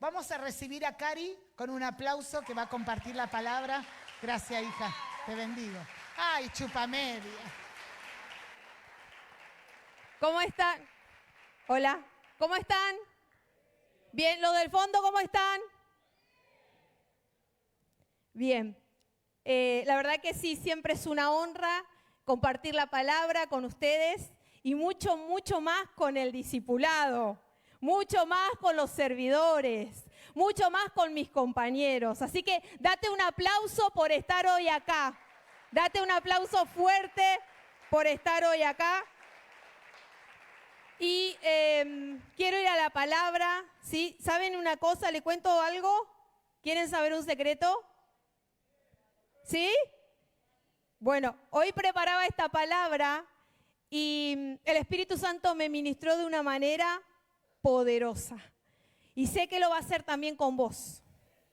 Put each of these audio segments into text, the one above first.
Vamos a recibir a Cari con un aplauso que va a compartir la palabra. Gracias, hija. Te bendigo. Ay, chupamedia. ¿Cómo están? Hola, ¿cómo están? Bien, ¿los del fondo cómo están? Bien, la verdad que sí, siempre es una honra compartir la palabra con ustedes y mucho, mucho más con el discipulado, mucho más con los servidores, mucho más con mis compañeros. Así que date un aplauso por estar hoy acá. Date un aplauso fuerte por estar hoy acá. Y quiero ir a la palabra, ¿sí? ¿Saben una cosa? ¿Le cuento algo? ¿Quieren saber un secreto? ¿Sí? Bueno, hoy preparaba esta palabra y el Espíritu Santo me ministró de una manera poderosa. Y sé que lo va a hacer también con vos.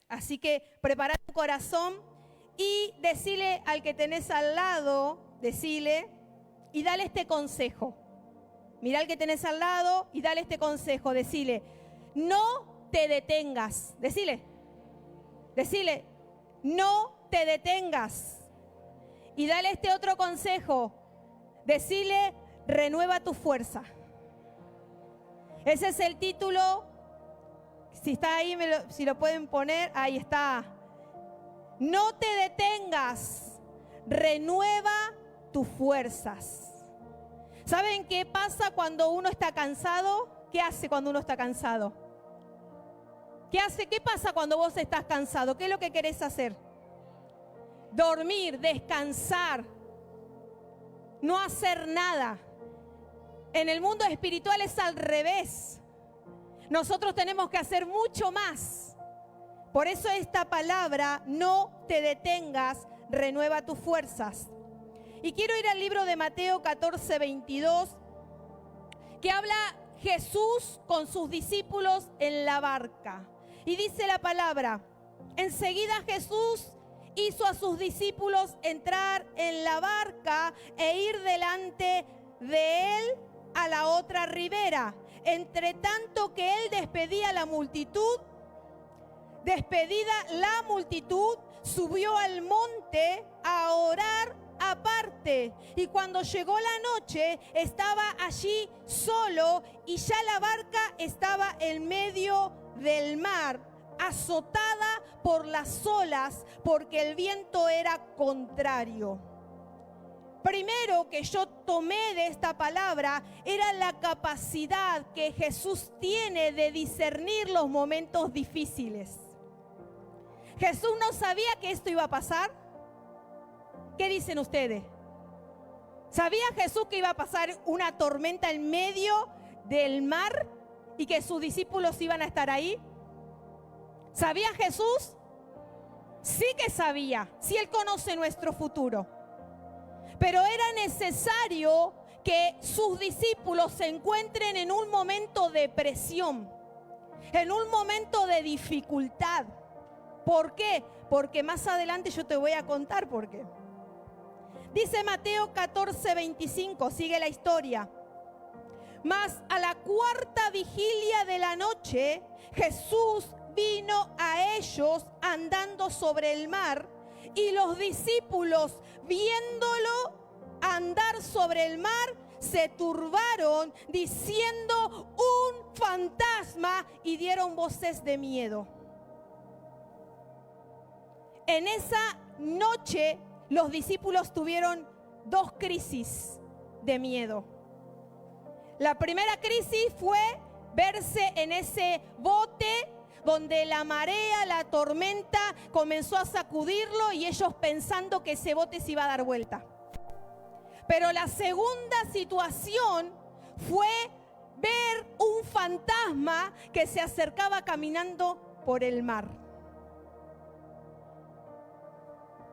Así que prepara tu corazón y decile al que tenés al lado, decile y dale este consejo. Mira al que tenés al lado y dale este consejo. Decile, no te detengas. Decile, no te detengas. Y dale este otro consejo. Decile, renueva tu fuerza. Ese es el título. Si está ahí, si lo pueden poner, ahí está. No te detengas, renueva tus fuerzas. ¿Saben qué pasa cuando uno está cansado? ¿Qué hace cuando uno está cansado? ¿Qué pasa cuando vos estás cansado? ¿Qué es lo que querés hacer? Dormir, descansar, no hacer nada. En el mundo espiritual es al revés. Nosotros tenemos que hacer mucho más. Por eso esta palabra, no te detengas, renueva tus fuerzas. Y quiero ir al libro de Mateo 14, 22, que habla Jesús con sus discípulos en la barca. Y dice la palabra, enseguida Jesús hizo a sus discípulos entrar en la barca e ir delante de él a la otra ribera. Entre tanto que él despedida la multitud, subió al monte a orar aparte. Y cuando llegó la noche, estaba allí solo y ya la barca estaba en medio del mar, azotada por las olas, porque el viento era contrario. Primero que yo tomé de esta palabra era la capacidad que Jesús tiene de discernir los momentos difíciles. Jesús no sabía que esto iba a pasar. ¿Qué dicen ustedes? ¿Sabía Jesús que iba a pasar una tormenta en medio del mar y que sus discípulos iban a estar ahí? ¿Sabía Jesús? Sí que sabía, sí Él conoce nuestro futuro. Pero era necesario que sus discípulos se encuentren en un momento de presión, en un momento de dificultad. ¿Por qué? Porque más adelante yo te voy a contar por qué. Dice Mateo 14, 25, sigue la historia. Mas a la cuarta vigilia de la noche, Jesús vino a ellos andando sobre el mar, y los discípulos, viéndolo andar sobre el mar, se turbaron diciendo un fantasma y dieron voces de miedo. En esa noche los discípulos tuvieron dos crisis de miedo. La primera crisis fue verse en ese bote donde la marea, la tormenta comenzó a sacudirlo y ellos pensando que ese bote se iba a dar vuelta. Pero la segunda situación fue ver un fantasma que se acercaba caminando por el mar.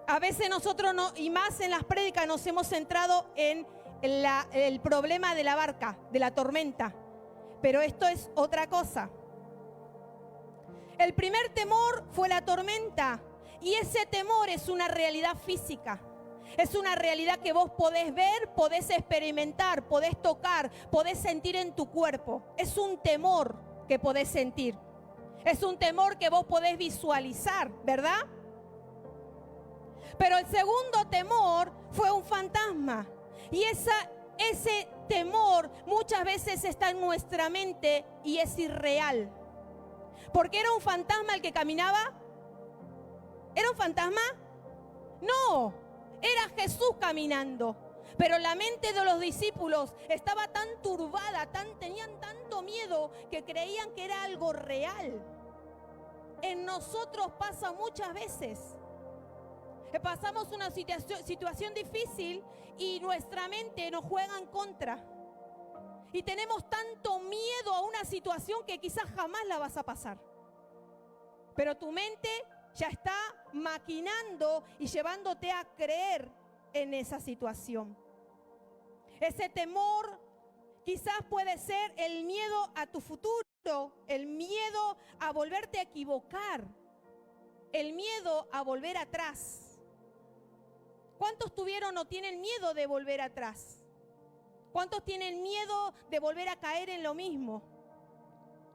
A veces nosotros, y más en las prédicas, nos hemos centrado en el problema de la barca, de la tormenta. Pero esto es otra cosa. El primer temor fue la tormenta, y ese temor es una realidad física. Es una realidad que vos podés ver, podés experimentar, podés tocar, podés sentir en tu cuerpo. Es un temor que podés sentir. Es un temor que vos podés visualizar, ¿verdad? Pero el segundo temor fue un fantasma. Y ese temor muchas veces está en nuestra mente y es irreal. ¿Porque era un fantasma el que caminaba? ¿Era un fantasma? No, era Jesús caminando. Pero la mente de los discípulos estaba tan turbada, tenían tanto miedo que creían que era algo real. En nosotros pasa muchas veces. Pasamos una situación difícil y nuestra mente nos juega en contra. Y tenemos tanto miedo a una situación que quizás jamás la vas a pasar. Pero tu mente ya está maquinando y llevándote a creer en esa situación. Ese temor quizás puede ser el miedo a tu futuro, el miedo a volverte a equivocar, el miedo a volver atrás. ¿Cuántos tuvieron o tienen miedo de volver atrás? ¿Cuántos tienen miedo de volver a caer en lo mismo?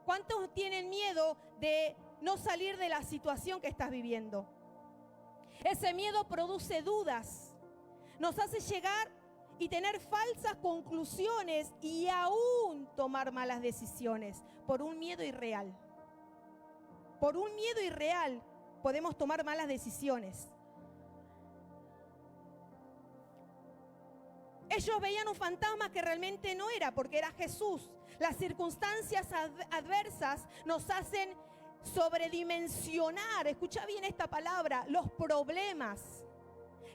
¿Cuántos tienen miedo de no salir de la situación que estás viviendo? Ese miedo produce dudas, nos hace llegar y tener falsas conclusiones y aún tomar malas decisiones por un miedo irreal. Por un miedo irreal podemos tomar malas decisiones. Ellos veían un fantasma que realmente no era, porque era Jesús. Las circunstancias adversas nos hacen sobredimensionar, escucha bien esta palabra, los problemas.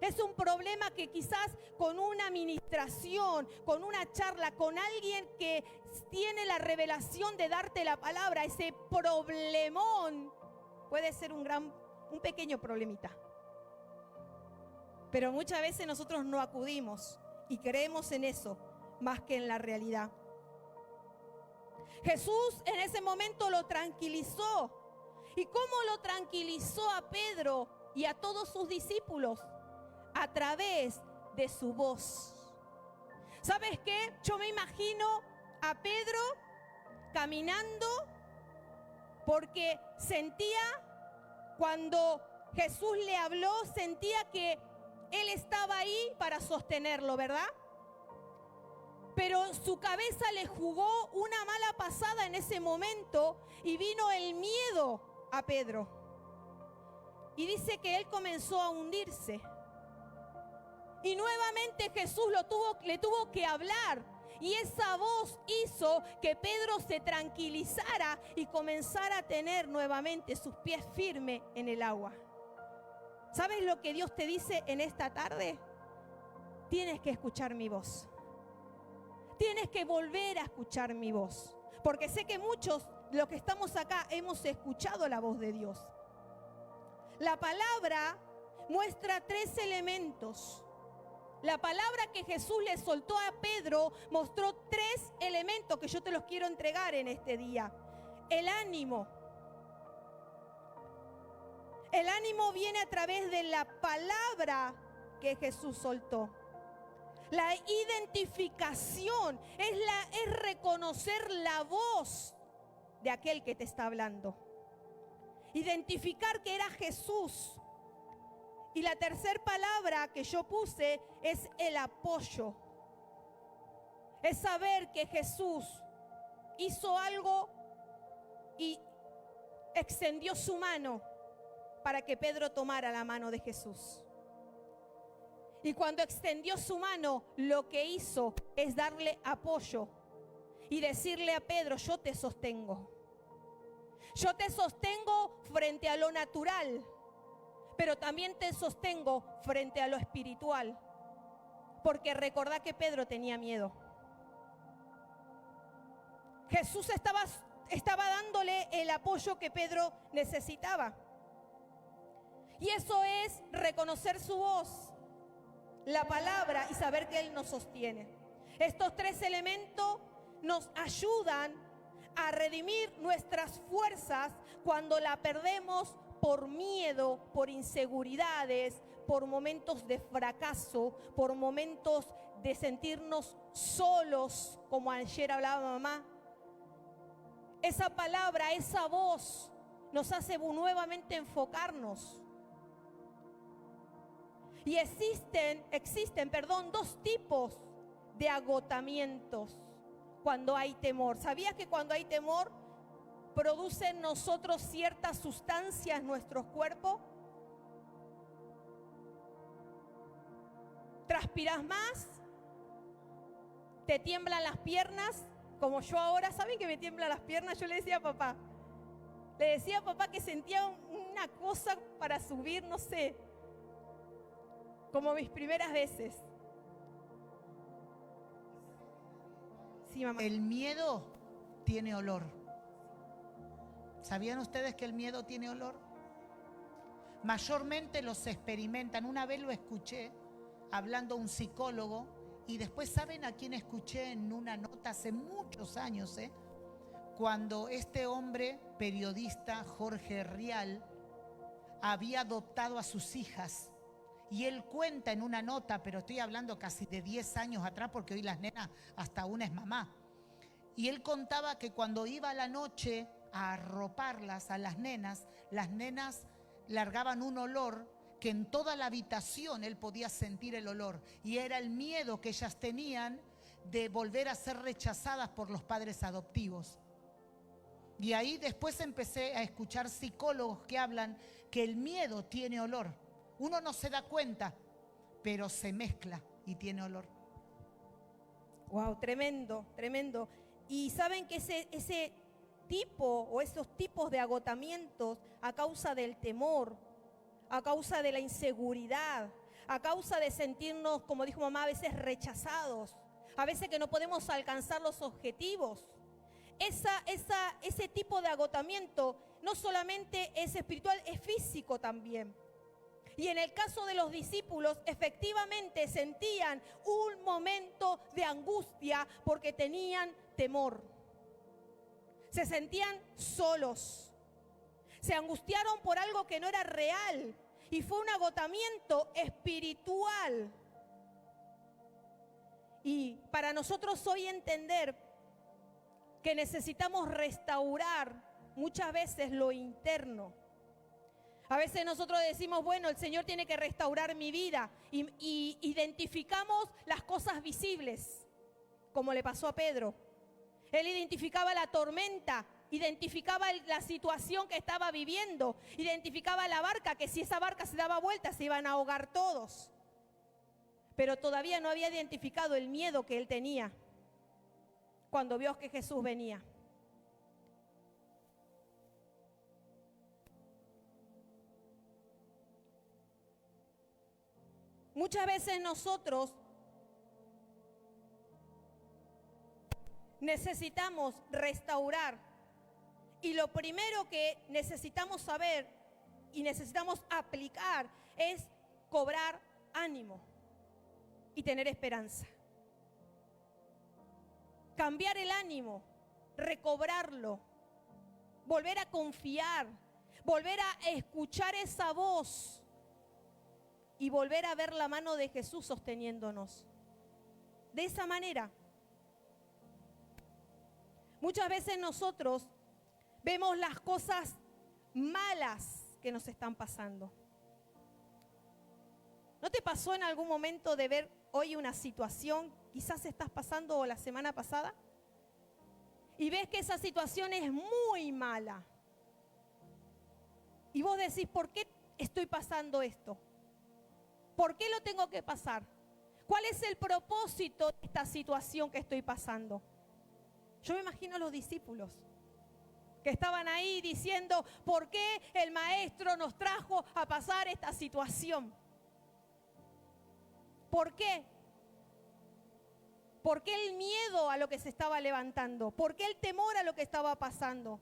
Es un problema que quizás con una administración, con una charla, con alguien que tiene la revelación de darte la palabra, ese problemón puede ser un pequeño problemita. Pero muchas veces nosotros no acudimos y creemos en eso más que en la realidad. Jesús en ese momento lo tranquilizó. ¿Y cómo lo tranquilizó a Pedro y a todos sus discípulos? A través de su voz. ¿Sabes qué? Yo me imagino a Pedro caminando porque sentía, cuando Jesús le habló, sentía que él estaba ahí para sostenerlo, ¿verdad? Pero su cabeza le jugó una mala pasada en ese momento y vino el miedo a Pedro. Y dice que él comenzó a hundirse. Y nuevamente Jesús le tuvo que hablar. Y esa voz hizo que Pedro se tranquilizara y comenzara a tener nuevamente sus pies firmes en el agua. ¿Sabes lo que Dios te dice en esta tarde? Tienes que escuchar mi voz. Tienes que volver a escuchar mi voz. Porque sé que muchos, los que estamos acá, hemos escuchado la voz de Dios. La palabra muestra 3 elementos. La palabra que Jesús le soltó a Pedro mostró 3 elementos que yo te los quiero entregar en este día. El ánimo. El ánimo viene a través de la palabra que Jesús soltó. La identificación es reconocer la voz de aquel que te está hablando. Identificar que era Jesús. Y la tercera palabra que yo puse es el apoyo. Es saber que Jesús hizo algo y extendió su mano para que Pedro tomara la mano de Jesús. Y cuando extendió su mano, lo que hizo es darle apoyo y decirle a Pedro: yo te sostengo. Yo te sostengo frente a lo natural, pero también te sostengo frente a lo espiritual. Porque recordá que Pedro tenía miedo. Jesús estaba dándole el apoyo que Pedro necesitaba. Y eso es reconocer su voz, la palabra, y saber que Él nos sostiene. Estos 3 elementos nos ayudan a redimir nuestras fuerzas cuando la perdemos por miedo, por inseguridades, por momentos de fracaso, por momentos de sentirnos solos, como ayer hablaba mamá. Esa palabra, esa voz nos hace nuevamente enfocarnos. Y existen, dos tipos de agotamientos cuando hay temor. ¿Sabías que cuando hay temor produce en nosotros ciertas sustancias en nuestros cuerpos? Transpiras más, te tiemblan las piernas, como yo ahora. ¿Saben que me tiemblan las piernas? Yo le decía a papá que sentía una cosa para subir, no sé, como mis primeras veces. Sí, mamá. El miedo tiene olor. ¿Sabían ustedes que el miedo tiene olor? Mayormente los experimentan. Una vez lo escuché hablando un psicólogo y después, ¿saben a quién escuché en una nota hace muchos años? Cuando este hombre periodista, Jorge Rial, había adoptado a sus hijas. Y él cuenta en una nota, pero estoy hablando casi de 10 años atrás, porque hoy las nenas, hasta una es mamá. Y él contaba que cuando iba a la noche a arroparlas a las nenas largaban un olor que en toda la habitación él podía sentir el olor. Y era el miedo que ellas tenían de volver a ser rechazadas por los padres adoptivos. Y ahí después empecé a escuchar psicólogos que hablan que el miedo tiene olor. Uno no se da cuenta, pero se mezcla y tiene olor. Wow, tremendo, tremendo. Y saben que ese tipo o esos tipos de agotamientos a causa del temor, a causa de la inseguridad, a causa de sentirnos, como dijo mamá, a veces rechazados, a veces que no podemos alcanzar los objetivos. Ese tipo de agotamiento no solamente es espiritual, es físico también. Y en el caso de los discípulos, efectivamente sentían un momento de angustia porque tenían temor. Se sentían solos. Se angustiaron por algo que no era real. Y fue un agotamiento espiritual. Y para nosotros hoy entender que necesitamos restaurar muchas veces lo interno. A veces nosotros decimos, bueno, el Señor tiene que restaurar mi vida y identificamos las cosas visibles, como le pasó a Pedro. Él identificaba la tormenta, identificaba la situación que estaba viviendo, identificaba la barca, que si esa barca se daba vuelta se iban a ahogar todos. Pero todavía no había identificado el miedo que él tenía cuando vio que Jesús venía. Muchas veces nosotros necesitamos restaurar y lo primero que necesitamos saber y necesitamos aplicar es cobrar ánimo y tener esperanza. Cambiar el ánimo, recobrarlo, volver a confiar, volver a escuchar esa voz y volver a ver la mano de Jesús sosteniéndonos. De esa manera, muchas veces nosotros vemos las cosas malas que nos están pasando. ¿No te pasó en algún momento de ver hoy una situación, quizás estás pasando o la semana pasada, y ves que esa situación es muy mala? Y vos decís, ¿por qué estoy pasando esto? ¿Por qué lo tengo que pasar? ¿Cuál es el propósito de esta situación que estoy pasando? Yo me imagino a los discípulos que estaban ahí diciendo, ¿por qué el maestro nos trajo a pasar esta situación? ¿Por qué? ¿Por qué el miedo a lo que se estaba levantando? ¿Por qué el temor a lo que estaba pasando?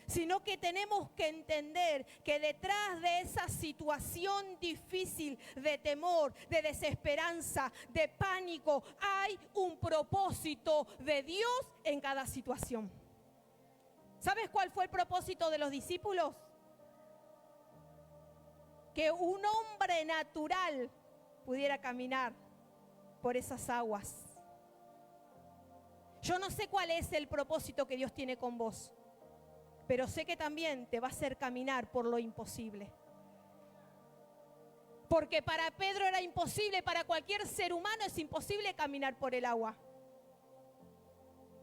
Sino que tenemos que entender que detrás de esa situación difícil de temor, de desesperanza, de pánico, hay un propósito de Dios en cada situación. ¿Sabes cuál fue el propósito de los discípulos? Que un hombre natural pudiera caminar por esas aguas. Yo no sé cuál es el propósito que Dios tiene con vos. pero sé que también te va a hacer caminar por lo imposible. Porque para Pedro era imposible, para cualquier ser humano es imposible caminar por el agua.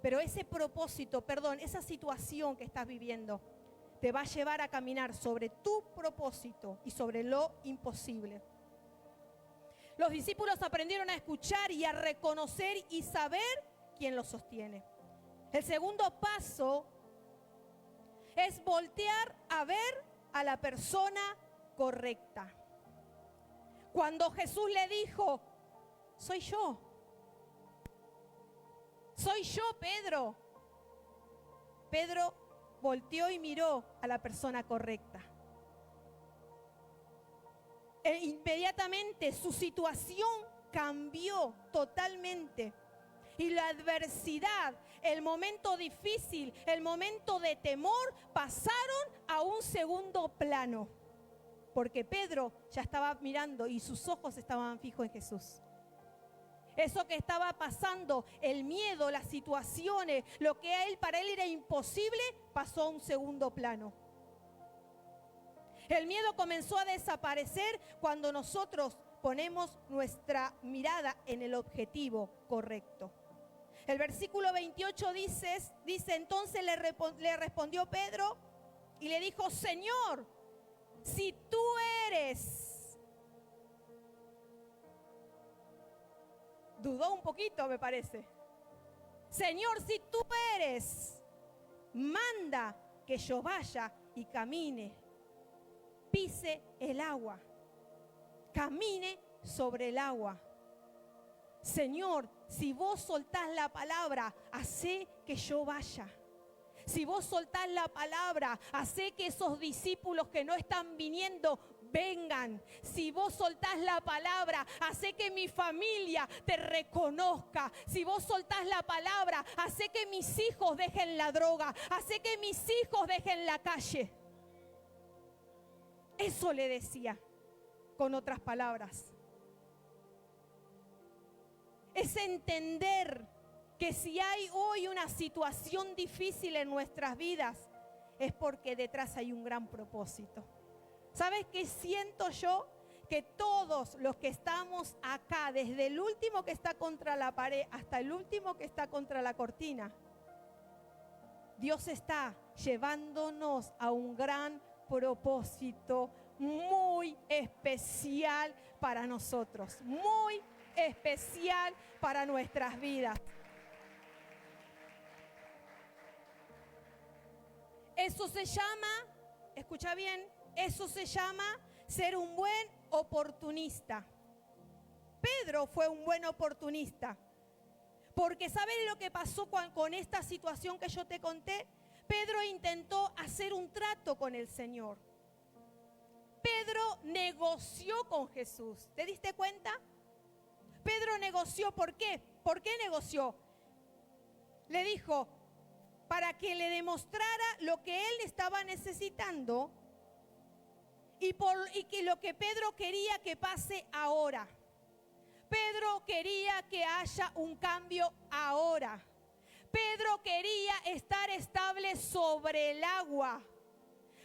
Pero ese propósito, esa situación que estás viviendo, te va a llevar a caminar sobre tu propósito y sobre lo imposible. Los discípulos aprendieron a escuchar y a reconocer y saber quién los sostiene. El segundo paso es voltear a ver a la persona correcta. Cuando Jesús le dijo, soy yo, Pedro. Pedro volteó y miró a la persona correcta. E inmediatamente su situación cambió totalmente. Y la adversidad, el momento difícil, el momento de temor, pasaron a un segundo plano. Porque Pedro ya estaba mirando y sus ojos estaban fijos en Jesús. Eso que estaba pasando, el miedo, las situaciones, lo que para él era imposible, pasó a un segundo plano. El miedo comenzó a desaparecer cuando nosotros ponemos nuestra mirada en el objetivo correcto. El versículo 28 dice entonces le respondió Pedro y le dijo, Señor, si tú eres. Dudó un poquito, me parece. Señor, si tú eres, manda que yo vaya y camine, pise el agua, camine sobre el agua. Señor, si vos soltás la palabra, hacé que yo vaya. Si vos soltás la palabra, hacé que esos discípulos que no están viniendo vengan. Si vos soltás la palabra, hacé que mi familia te reconozca. Si vos soltás la palabra, hacé que mis hijos dejen la droga, hacé que mis hijos dejen la calle. Eso le decía con otras palabras. Es entender que si hay hoy una situación difícil en nuestras vidas, es porque detrás hay un gran propósito. ¿Sabes qué siento yo? Que todos los que estamos acá, desde el último que está contra la pared hasta el último que está contra la cortina, Dios está llevándonos a un gran propósito muy especial para nosotros, muy especial para nuestras vidas. Eso se llama, escucha bien, eso se llama ser un buen oportunista. Pedro fue un buen oportunista. Porque ¿sabes lo que pasó con esta situación que yo te conté? Pedro intentó hacer un trato con el Señor. Pedro negoció con Jesús. ¿Te diste cuenta? Pedro negoció. ¿Por qué? ¿Por qué negoció? Le dijo, para que le demostrara lo que él estaba necesitando y que lo que Pedro quería que pase ahora. Pedro quería que haya un cambio ahora. Pedro quería estar estable sobre el agua.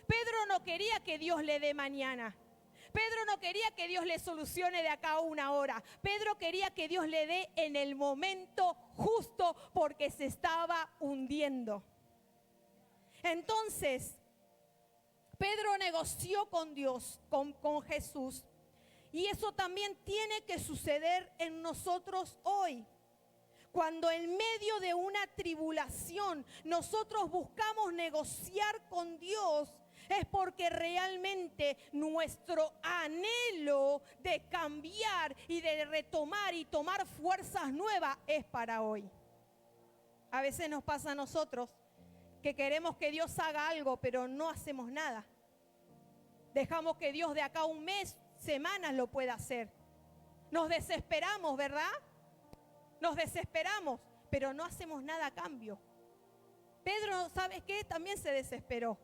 Pedro no quería que Dios le dé mañana. Pedro no quería que Dios le solucione de acá a una hora. Pedro quería que Dios le dé en el momento justo porque se estaba hundiendo. Entonces, Pedro negoció con Dios, con Jesús. Y eso también tiene que suceder en nosotros hoy. Cuando en medio de una tribulación nosotros buscamos negociar con Dios, es porque realmente nuestro anhelo de cambiar y de retomar y tomar fuerzas nuevas es para hoy. A veces nos pasa a nosotros que queremos que Dios haga algo, pero no hacemos nada. Dejamos que Dios de acá a un mes, semanas lo pueda hacer. Nos desesperamos, ¿verdad? Nos desesperamos, pero no hacemos nada a cambio. Pedro, ¿sabes qué? También se desesperó,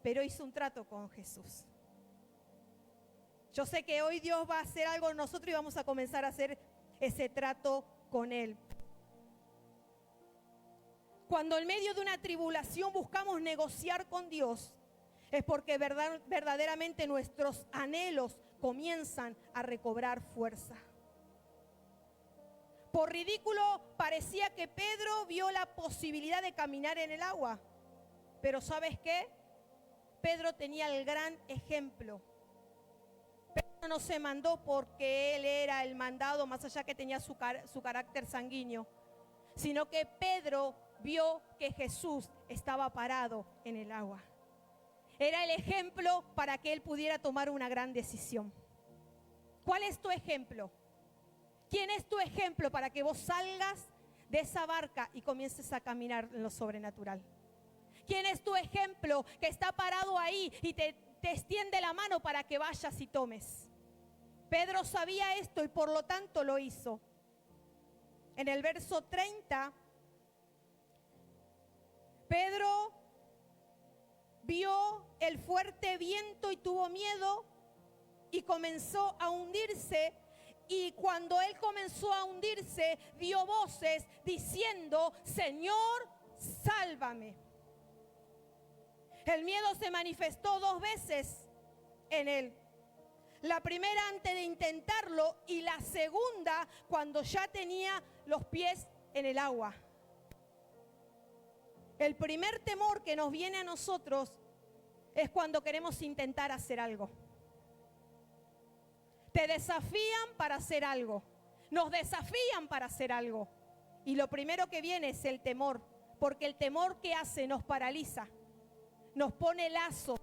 pero hizo un trato con Jesús. Yo sé que hoy Dios va a hacer algo en nosotros y vamos a comenzar a hacer ese trato con Él. Cuando en medio de una tribulación buscamos negociar con Dios, es porque verdaderamente nuestros anhelos comienzan a recobrar fuerza. Por ridículo parecía que Pedro vio la posibilidad de caminar en el agua. Pero ¿sabes qué? Pedro tenía el gran ejemplo. Pedro no se mandó porque él era el mandado, más allá que tenía su carácter sanguíneo, sino que Pedro vio que Jesús estaba parado en el agua. Era el ejemplo para que él pudiera tomar una gran decisión. ¿Cuál es tu ejemplo? ¿Quién es tu ejemplo para que vos salgas de esa barca y comiences a caminar en lo sobrenatural? ¿Quién es tu ejemplo que está parado ahí y te extiende la mano para que vayas y tomes? Pedro sabía esto y por lo tanto lo hizo. En el verso 30, Pedro vio el fuerte viento y tuvo miedo y comenzó a hundirse. Y cuando él comenzó a hundirse, dio voces diciendo: Señor, sálvame. El miedo se manifestó 2 veces en él. La primera antes de intentarlo y la segunda cuando ya tenía los pies en el agua. El primer temor que nos viene a nosotros es cuando queremos intentar hacer algo. Te desafían para hacer algo. Nos desafían para hacer algo. Y lo primero que viene es el temor. Porque el temor, ¿qué hace? Nos paraliza. Nos pone lazos.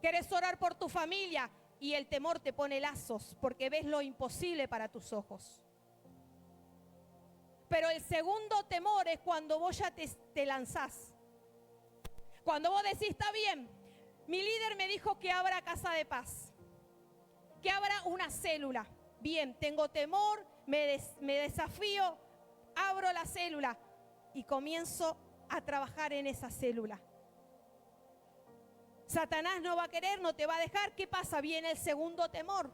¿Querés orar por tu familia? Y el temor te pone lazos porque ves lo imposible para tus ojos. Pero el segundo temor es cuando vos ya te lanzás. Cuando vos decís: está bien, mi líder me dijo que abra casa de paz, que abra una célula. Bien, tengo temor, me desafío, abro la célula y comienzo a trabajar en esa célula. Satanás no va a querer, no te va a dejar. ¿Qué pasa? Viene el segundo temor.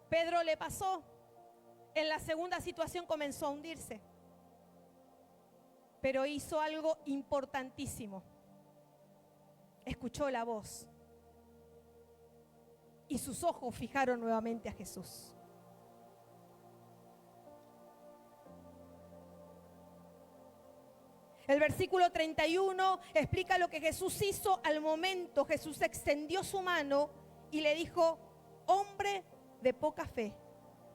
Pedro le pasó. En la segunda situación comenzó a hundirse. Pero hizo algo importantísimo. Escuchó la voz. Y sus ojos fijaron nuevamente a Jesús. El versículo 31 explica lo que Jesús hizo al momento. Jesús extendió su mano y le dijo: hombre de poca fe,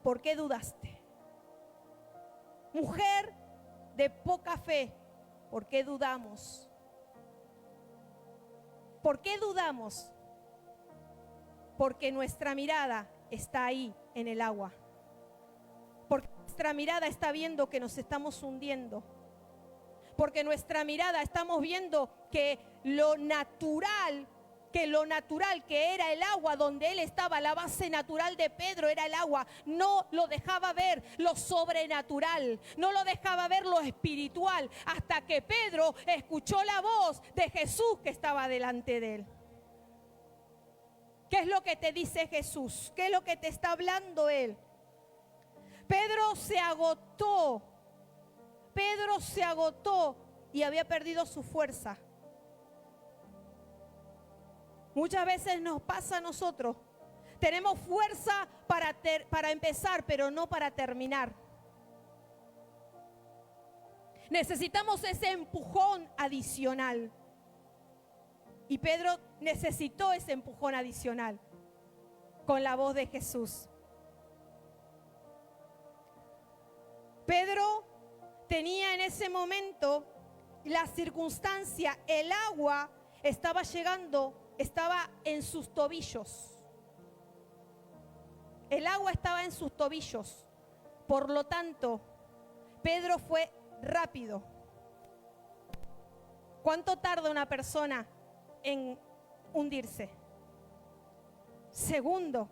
¿por qué dudaste? Mujer de poca fe, ¿por qué dudamos? ¿Por qué dudamos? Porque nuestra mirada está ahí en el agua. Porque nuestra mirada está viendo que nos estamos hundiendo. Porque nuestra mirada estamos viendo que lo natural que era el agua donde él estaba, la base natural de Pedro era el agua, no lo dejaba ver lo sobrenatural, no lo dejaba ver lo espiritual, hasta que Pedro escuchó la voz de Jesús que estaba delante de él. ¿Qué es lo que te dice Jesús? ¿Qué es lo que te está hablando él? Pedro se agotó. Pedro se agotó y había perdido su fuerza. Muchas veces nos pasa a nosotros. Tenemos fuerza para empezar, pero no para terminar. Necesitamos ese empujón adicional. Y Pedro necesitó ese empujón adicional con la voz de Jesús. Pedro tenía en ese momento la circunstancia, el agua estaba llegando, estaba en sus tobillos. El agua estaba en sus tobillos. Por lo tanto, Pedro fue rápido. ¿Cuánto tarda una persona en hundirse? Segundo.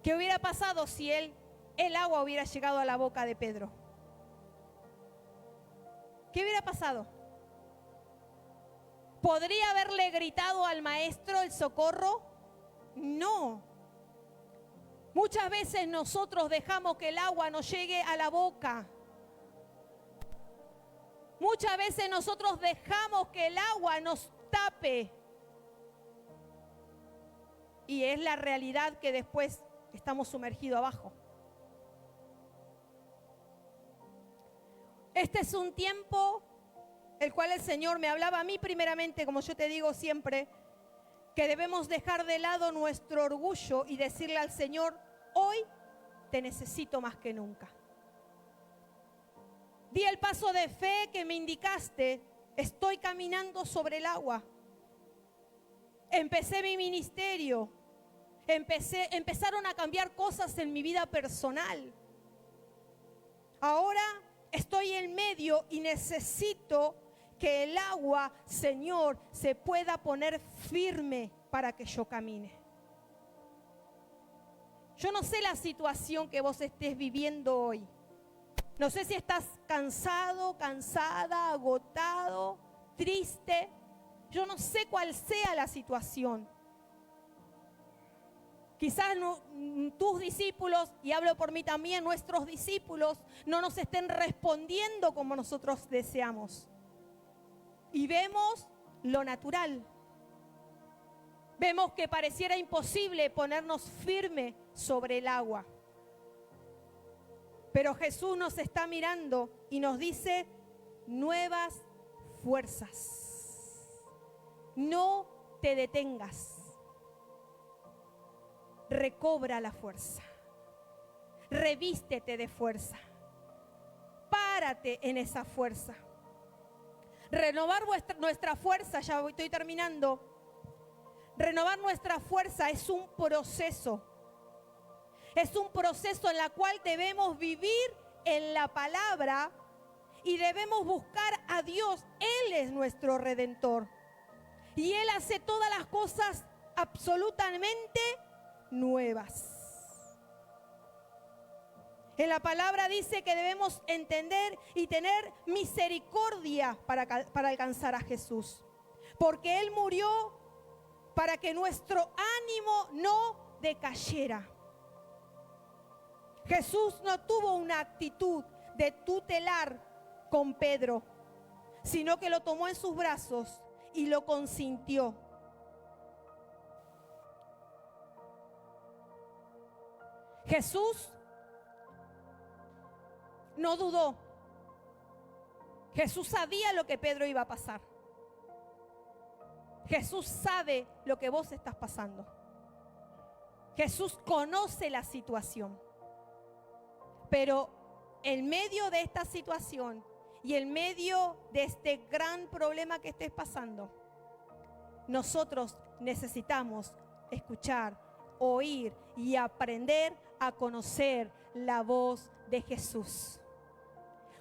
¿Qué hubiera pasado si el agua hubiera llegado a la boca de Pedro? ¿Qué hubiera pasado? ¿Podría haberle gritado al maestro el socorro? No. Muchas veces nosotros dejamos que el agua nos llegue a la boca. Muchas veces nosotros dejamos que el agua nos tape. Y es la realidad que después estamos sumergidos abajo. Este es un tiempo el cual el Señor me hablaba a mí primeramente, como yo te digo siempre, que debemos dejar de lado nuestro orgullo y decirle al Señor: hoy te necesito más que nunca. Di el paso de fe que me indicaste, estoy caminando sobre el agua. Empecé mi ministerio, empezaron a cambiar cosas en mi vida personal. Ahora estoy en medio y necesito que el agua, Señor, se pueda poner firme para que yo camine. Yo no sé la situación que vos estés viviendo hoy. No sé si estás cansado, cansada, agotado, triste. Yo no sé cuál sea la situación. Quizás tus discípulos, y hablo por mí también, nuestros discípulos, no nos estén respondiendo como nosotros deseamos. Y vemos lo natural. Vemos que pareciera imposible ponernos firme sobre el agua. Pero Jesús nos está mirando y nos dice: nuevas fuerzas. No te detengas. Recobra la fuerza. Revístete de fuerza. Párate en esa fuerza. Renovar nuestra fuerza, ya estoy terminando. Renovar nuestra fuerza es un proceso. Es un proceso en el cual debemos vivir en la palabra y debemos buscar a Dios. Él es nuestro Redentor. Y Él hace todas las cosas absolutamente nuevas. En la palabra dice que debemos entender y tener misericordia para alcanzar a Jesús. Porque Él murió para que nuestro ánimo no decayera. Jesús no tuvo una actitud de tutelar con Pedro, sino que lo tomó en sus brazos y lo consintió. Jesús no dudó. Jesús sabía lo que Pedro iba a pasar. Jesús sabe lo que vos estás pasando. Jesús conoce la situación. Pero en medio de esta situación y en medio de este gran problema que estés pasando, nosotros necesitamos escuchar, oír y aprender a conocer la voz de Jesús.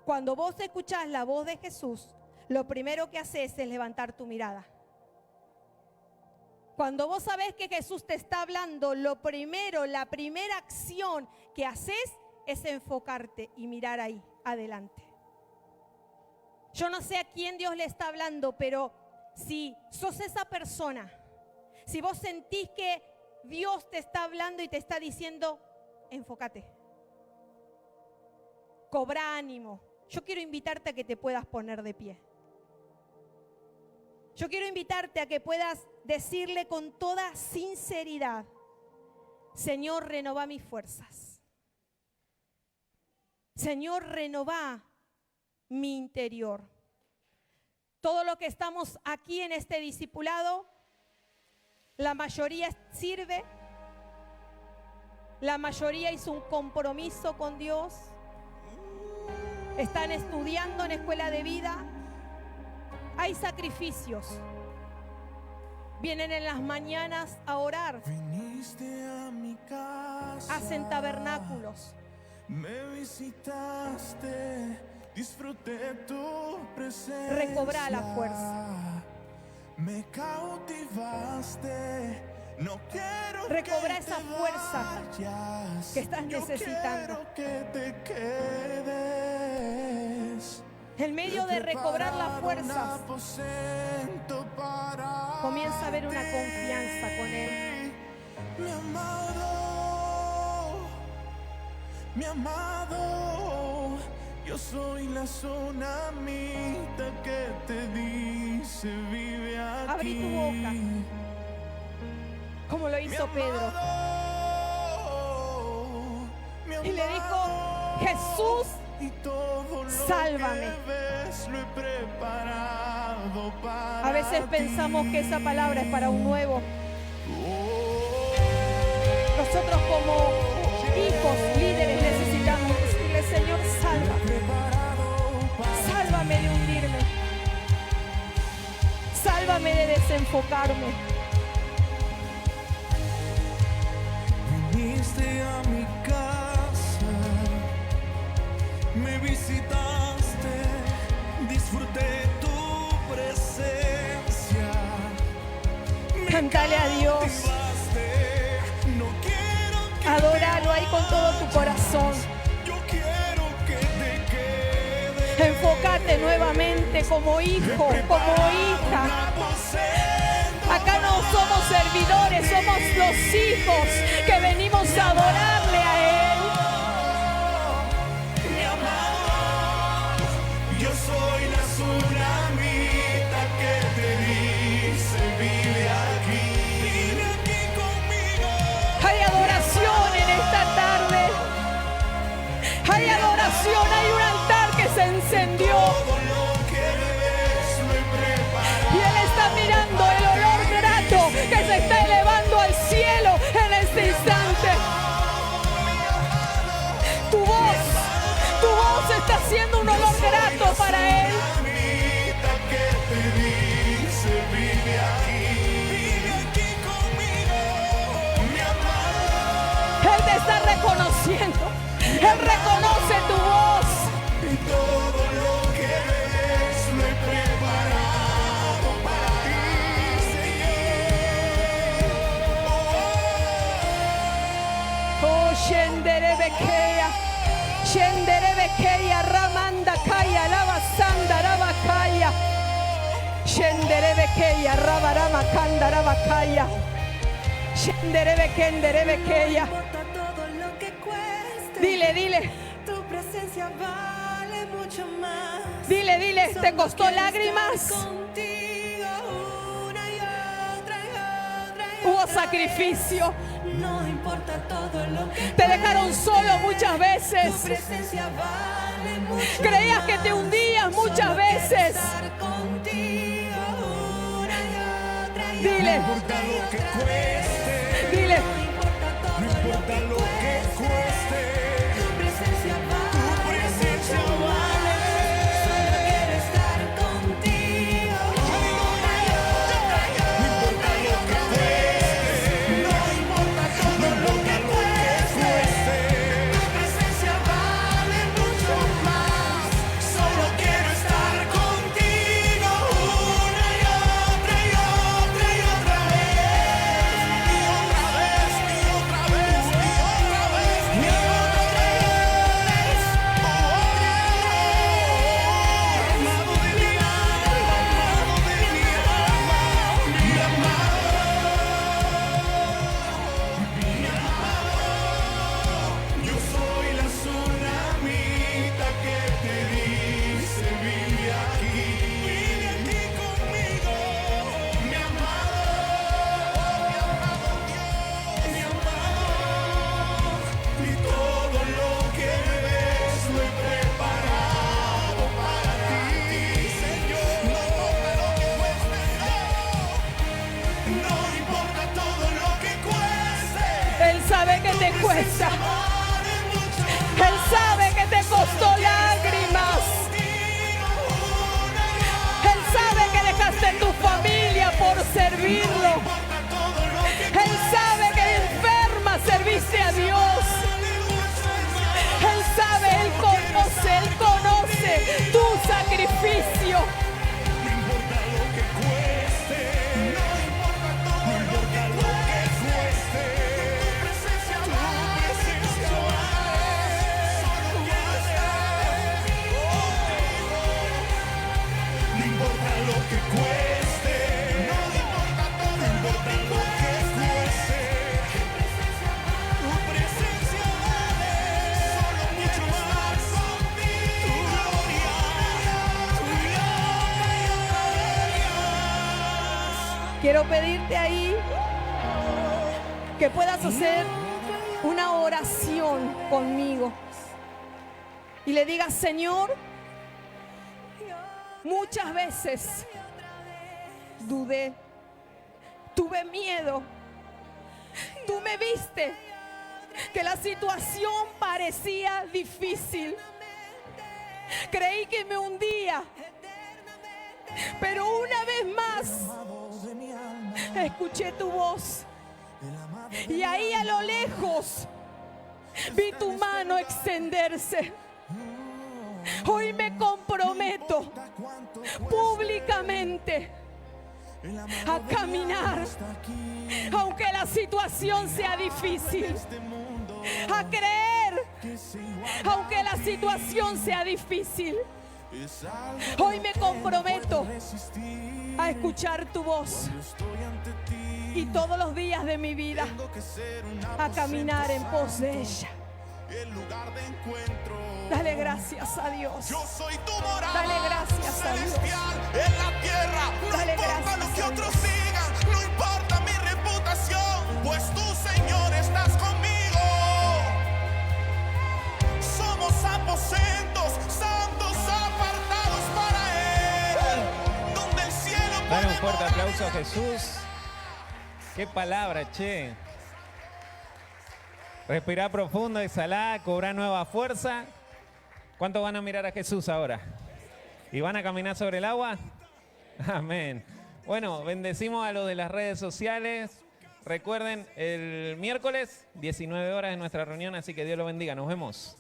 Cuando vos escuchás la voz de Jesús, lo primero que haces es levantar tu mirada. Cuando vos sabés que Jesús te está hablando, la primera acción que haces es enfocarte y mirar ahí, adelante. Yo no sé a quién Dios le está hablando, pero si sos esa persona, si vos sentís que Dios te está hablando y te está diciendo: enfócate, cobra ánimo. Yo quiero invitarte a que te puedas poner de pie. Yo quiero invitarte a que puedas decirle con toda sinceridad: Señor, renová mis fuerzas. Señor, renová mi interior. Todo lo que estamos aquí en este discipulado, la mayoría sirve, la mayoría hizo un compromiso con Dios, están estudiando en escuela de vida, hay sacrificios, vienen en las mañanas a orar, hacen tabernáculos. Me visitaste, disfruté tu presencia. Recobra la fuerza. Me cautivaste. No quiero recobra que esa te fuerza vayas. que estás necesitando. Yo quiero que te quedes. En medio de recobrar las fuerzas, comienza a haber una confianza con Él. Mi amado, mi amado. Yo soy la tsunamita que te dice vive aquí. Abrí tu boca, como lo hizo Pedro. Y le dijo: Jesús, sálvame. A veces pensamos que esa palabra es para un nuevo. Nosotros como hijos, líderes, necesitamos decirle: Señor, sálvame. Sálvame de hundirme. Sálvame de desenfocarme. Viniste a mi casa, me visitaste, disfruté tu presencia. Cántale a Dios. No quiero que Adóralo ahí con todo tu corazón. yo quiero que te quedes. Enfócate nuevamente como hijo, como hija. Acá no somos servidores, somos los hijos que venimos a adorarle a Él. Mi amado, yo soy la tsunamita que te dice vive aquí. Vive aquí conmigo. Hay adoración en esta tarde. Hay adoración, hay un altar que se encendió. Todo lo que ves lo he preparado. Y Él está mirando el olor grato que se está elevando al cielo en este instante. Tu voz está haciendo un olor grato para Él. Tsunamita que te dice vive aquí conmigo. Mi amado, Él te está reconociendo. Él reconoce tu voz. y todo lo que ves lo he preparado para ti, Señor. Oh, Shenderebekeya. Shenderebekeya Ramanda Kaya Lava Sanda Rabakaya. Shenderebekeya Rabarama Kanda Rabakaya. Shenderebekenderebekeya. importa todo lo que cueste. Dile, Tu presencia vale mucho más. dile, ¿te Solo costó quiero lágrimas? estar contigo una y otra y otra y Hubo otra sacrificio. vez. No importa todo lo que Te dejaron cueste. solo muchas veces. Tu presencia vale mucho Creías más. que te hundías muchas Solo quiero veces. estar contigo una y otra y Dile. otra y otra vez. Dile, No importa todo No importa lo que cueste, tu presencia vale presencia mucho más. Solo quiero estar contigo una y otra y no importa lo que cueste, no importa todo lo que cueste, tu presencia vale mucho más. solo quiero estar contigo una y otra y otra y otra vez, y otra vez, y otra vez, y otra vez, y otra vez. Amado de mi alma, amado de mi alma, mi amado, yo soy la tsunamita que te dice vive aquí conmigo, mi amado Dios, mi amado, y todo lo que ves lo he preparado para ti, Señor. No importa todo lo que cueste, Él sabe que te cuesta. Él sabe que te costó lágrimas. Él sabe que dejaste tu familia por servirlo. Él sabe que enferma serviste a Dios. Él sabe, Él conoce tu sacrificio. no importa lo que cueste, no importa todo lo que cueste, tu presencia vale, solo quiero estar contigo. No importa lo que cueste, no importa todo lo que cueste, tu presencia vale, Quiero pedirte ahí que puedas hacer una oración conmigo y le digas: Señor, muchas veces dudé, tuve miedo, tú me viste que la situación parecía difícil, creí que me hundía, pero una vez más escuché tu voz y ahí a lo lejos vi tu mano extenderse. Hoy me comprometo públicamente a caminar, aunque la situación sea difícil, a creer, aunque la situación sea difícil. Hoy me comprometo a escuchar tu voz y todos los días de mi vida a caminar en pos de ella. Dale gracias a Dios. Yo soy tu morada. Dale gracias a Dios. Celestial en la tierra. No Dale importa gracias lo que a otros Dios. digan, no importa mi reputación, pues tú, Señor, estás conmigo. Somos aposentos santos apartados para Él, donde el cielo Dale un puede fuerte morar. aplauso a Jesús. Qué palabra, che. Respirá profundo, exhalá, cobra nueva fuerza. ¿Cuántos van a mirar a Jesús ahora? ¿Y van a caminar sobre el agua? Amén. Bueno, bendecimos a los de las redes sociales. Recuerden, el miércoles, 19 horas, en nuestra reunión, así que Dios lo bendiga. Nos vemos.